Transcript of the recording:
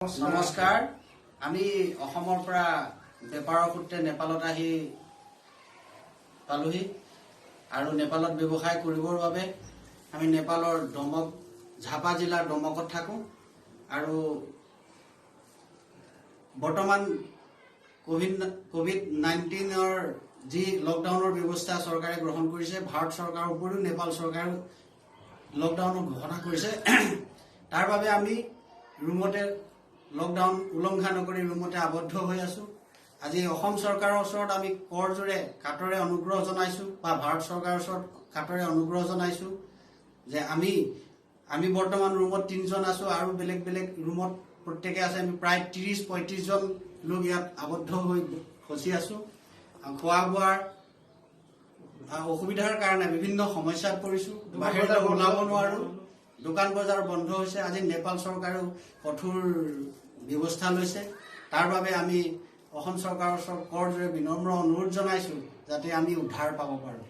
নমস্কাৰ আমি অসমৰ পৰা বেপাৰৰ সূত্ৰে নেপালত আহি পালোহি আৰু নেপালত ব্যৱসায় কৰিবৰ বাবে আমি নেপালৰ দমক ঝাপা জিলাৰ দমকত থাকো আৰু বৰ্তমান কোভিড-19ৰ যি লকডাউনৰ ব্যৱস্থা চৰকাৰে গ্ৰহণ কৰিছে ভাৰত চৰকাৰৰ উপৰিও নেপাল চৰকাৰে লকডাউনৰ ঘোষণা কৰিছে তাৰ বাবে আমি ৰুমতে লকডাউন উলংঘা নকৰি ৰুমতে আবদ্ধ হৈ আছো আজি অসম চৰকাৰৰ ওচৰত আমি কৰজোৰে কাটৰে অনুগ্ৰহ জনাইছো বা ভাৰত চৰকাৰৰ ওচৰত কাটৰে অনুগ্ৰহ জনাইছো যে আমি বৰ্তমান ৰুমত 3 জন আছো আৰু বেলেগ বেলেগ ৰুমত প্ৰত্যেককে আছে আমি প্ৰায় 30-35 জন লোক ইয়াত আবদ্ধ হৈ ফসি আছো খোৱা বোৱাৰ অসুবিধাৰ কাৰণে বিভিন্ন সমস্যাত পৰিছো বাহিৰলৈ ওলাব নোৱাৰো দোকান বজাৰ বন্ধ হৈছে আজি নেপাল চৰকাৰেও কঠোৰ ব্যৱস্থা লৈছে তাৰ বাবে আমি অসম চৰকাৰৰ ওচৰত কৰজোৰে বিনম্ৰ অনুৰোধ জনাইছো যাতে আমি উদ্ধাৰ পাব পাৰো।